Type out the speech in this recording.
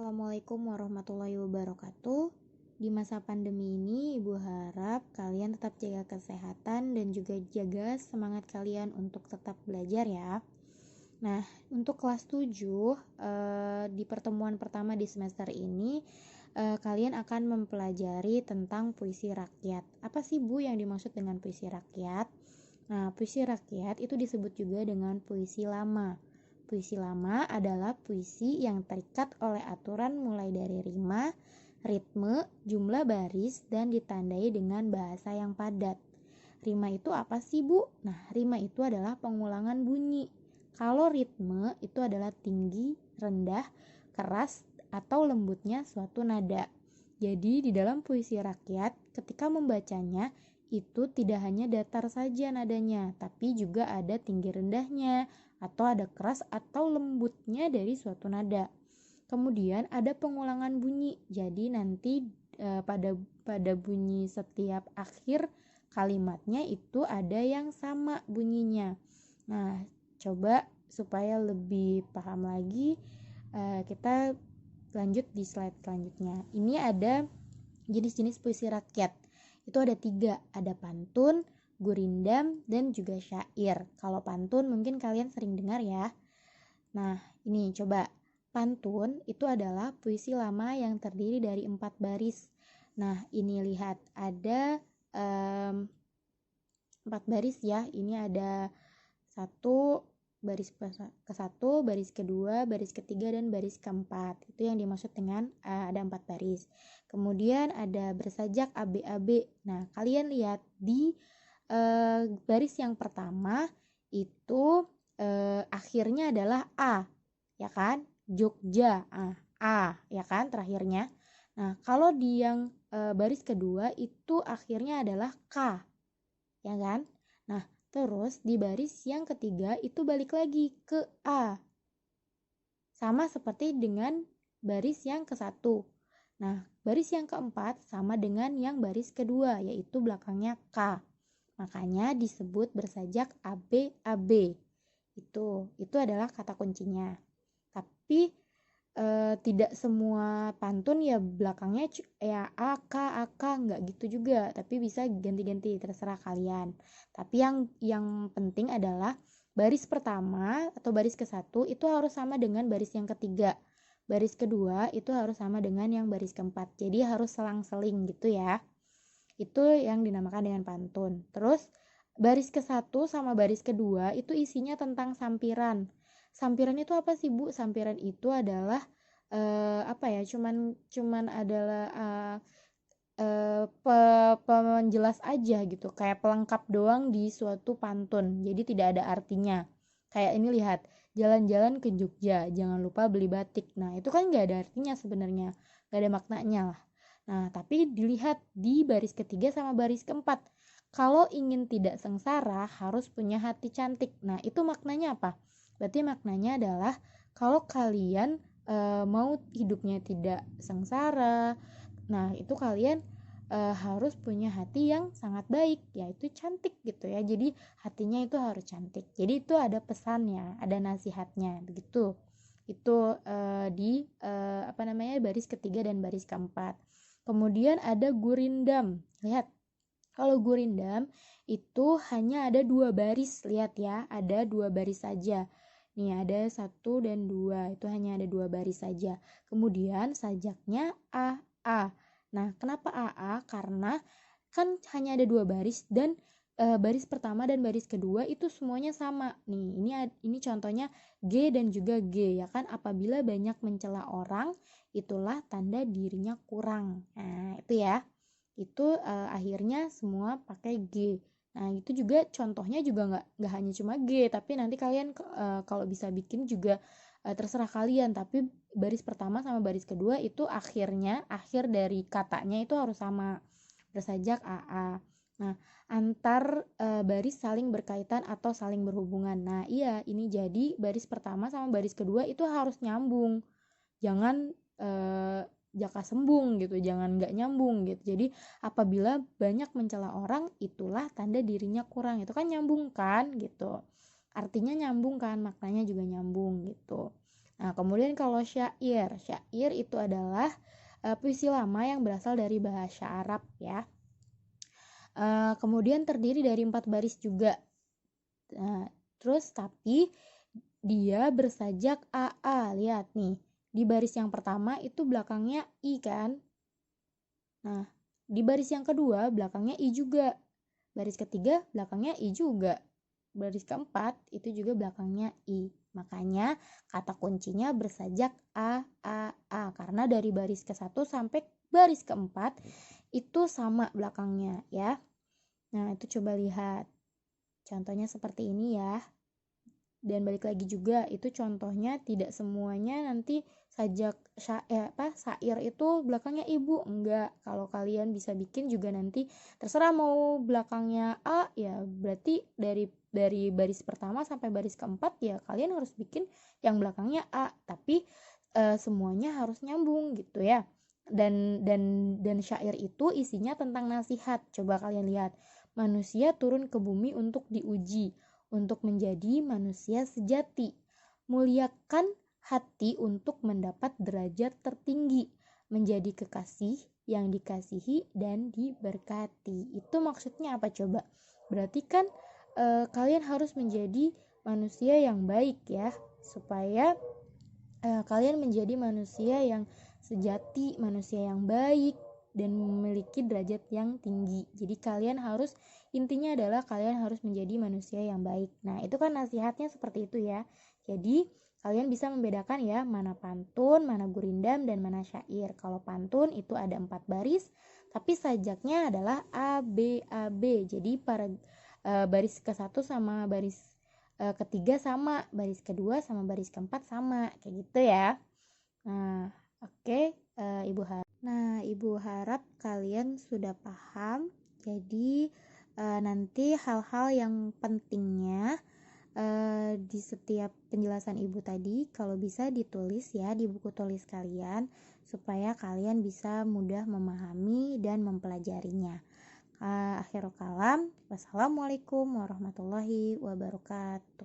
Assalamualaikum warahmatullahi wabarakatuh. Di masa pandemi ini, Ibu harap kalian tetap jaga kesehatan dan juga jaga semangat kalian untuk tetap belajar ya. Nah, untuk kelas 7, di pertemuan pertama di semester ini, kalian akan mempelajari tentang puisi rakyat. Apa sih Bu yang dimaksud dengan puisi rakyat? Nah, puisi rakyat itu disebut juga dengan puisi lama. Puisi lama adalah puisi yang terikat oleh aturan mulai dari rima, ritme, jumlah baris, dan ditandai dengan bahasa yang padat. Rima itu apa sih, Bu? Nah, rima itu adalah pengulangan bunyi. Kalau ritme itu adalah tinggi, rendah, keras, atau lembutnya suatu nada. Jadi, di dalam puisi rakyat, ketika membacanya, itu tidak hanya datar saja nadanya, tapi juga ada tinggi rendahnya, atau ada keras atau lembutnya dari suatu nada. Kemudian ada pengulangan bunyi. Jadi nanti pada bunyi setiap akhir kalimatnya itu ada yang sama bunyinya. Nah, coba supaya lebih paham lagi, kita lanjut di slide selanjutnya. Ini ada jenis-jenis puisi rakyat. Itu ada 3, ada pantun, gurindam, dan juga syair. Kalau pantun mungkin kalian sering dengar ya. Nah, ini coba. Pantun itu adalah puisi lama yang terdiri dari 4 baris. Nah, ini lihat ada 4 baris ya. Ini ada 1 baris ke-1, baris kedua, baris ketiga, dan baris keempat. Itu yang dimaksud dengan ada 4 baris. Kemudian ada bersajak AB-AB. Nah, kalian lihat di baris yang pertama itu akhirnya adalah A, ya kan? Jogja, A, ya kan terakhirnya. Nah, kalau di yang baris kedua itu akhirnya adalah K, ya kan? Nah, terus di baris yang ketiga itu balik lagi ke A. Sama seperti dengan baris yang ke-1. Nah, baris yang keempat sama dengan yang baris kedua, yaitu belakangnya K. Makanya disebut bersajak AB-AB. Itu adalah kata kuncinya. Tapi tidak semua pantun ya belakangnya ya AK, AK, nggak gitu juga. Tapi bisa ganti-ganti, terserah kalian. Tapi yang penting adalah baris pertama atau baris ke-1 itu harus sama dengan baris yang ketiga. Baris kedua itu harus sama dengan yang baris keempat. Jadi harus selang-seling gitu ya. Itu yang dinamakan dengan pantun. Terus baris ke-1 sama baris kedua itu isinya tentang sampiran. Sampiran itu apa sih, Bu? Sampiran itu adalah cuman adalah penjelas aja gitu, kayak pelengkap doang di suatu pantun. Jadi tidak ada artinya. Kayak ini lihat, jalan-jalan ke Jogja, jangan lupa beli batik. Nah, itu kan nggak ada artinya sebenarnya, nggak ada maknanya lah. Nah, tapi dilihat di baris ketiga sama baris keempat. Kalau ingin tidak sengsara, harus punya hati cantik. Nah, itu maknanya apa? Berarti maknanya adalah kalau kalian mau hidupnya tidak sengsara, nah itu kalian harus punya hati yang sangat baik, yaitu cantik gitu ya. Jadi hatinya itu harus cantik. Jadi itu ada pesannya, ada nasihatnya begitu. Itu di baris ketiga dan baris keempat. Kemudian ada gurindam. Lihat, kalau gurindam itu hanya ada 2 baris. Lihat ya, ada 2 baris saja. Nih ada 1 dan 2, itu hanya ada 2 baris saja. Kemudian sajaknya AA. Nah, kenapa AA? Karena kan hanya ada 2 baris dan baris pertama dan baris kedua itu semuanya sama. Nih, ini contohnya G dan juga G, ya kan? Apabila banyak mencela orang, itulah tanda dirinya kurang. Nah, itu ya. Itu akhirnya semua pakai G. Nah, itu juga contohnya juga nggak hanya cuma G, tapi nanti kalian kalau bisa bikin juga terserah kalian. Tapi baris pertama sama baris kedua itu akhir dari katanya itu harus sama. Bersajak AA. Nah, antar baris saling berkaitan atau saling berhubungan. Nah, iya, ini jadi baris pertama sama baris kedua itu harus nyambung. Jangan jaka sembung gitu, jangan nggak nyambung gitu. Jadi apabila banyak mencela orang, itulah tanda dirinya kurang. Itu kan nyambung kan gitu, artinya nyambung kan, maknanya juga nyambung gitu. Nah, kemudian kalau syair itu adalah puisi lama yang berasal dari bahasa Arab ya. Kemudian terdiri dari 4 baris juga. Nah, terus tapi dia bersajak AA. Lihat nih, di baris yang pertama itu belakangnya I kan. Nah, di baris yang kedua belakangnya I juga. Baris ketiga belakangnya I juga. Baris keempat itu juga belakangnya I. Makanya kata kuncinya bersajak A. Karena dari baris ke-1 sampai baris keempat itu sama belakangnya ya. Nah, itu coba lihat. Contohnya seperti ini ya. Dan balik lagi juga, itu contohnya tidak semuanya nanti syair itu belakangnya ibu, enggak. Kalau kalian bisa bikin juga nanti terserah mau belakangnya A ya berarti dari baris pertama sampai baris keempat ya kalian harus bikin yang belakangnya A, tapi semuanya harus nyambung gitu ya. Dan syair itu isinya tentang nasihat. Coba kalian lihat, manusia turun ke bumi untuk diuji, untuk menjadi manusia sejati. Muliakan hati untuk mendapat derajat tertinggi, menjadi kekasih yang dikasihi dan diberkati. Itu maksudnya apa coba? Berarti kan kalian harus menjadi manusia yang baik ya, supaya kalian menjadi manusia yang sejati, manusia yang baik dan memiliki derajat yang tinggi. Jadi kalian harus, intinya adalah kalian harus menjadi manusia yang baik. Nah, itu kan nasihatnya seperti itu ya. Jadi kalian bisa membedakan ya, mana pantun, mana gurindam, dan mana syair. Kalau pantun itu ada 4 baris, tapi sajaknya adalah A, B, A, B. Jadi baris ke-1 sama baris ketiga sama, baris kedua sama baris keempat sama, kayak gitu ya. Nah, oke, Ibu harap. Nah, Ibu harap kalian sudah paham. Jadi nanti hal-hal yang pentingnya di setiap penjelasan Ibu tadi kalau bisa ditulis ya di buku tulis kalian supaya kalian bisa mudah memahami dan mempelajarinya. Akhirul kalam, wassalamualaikum warahmatullahi wabarakatuh.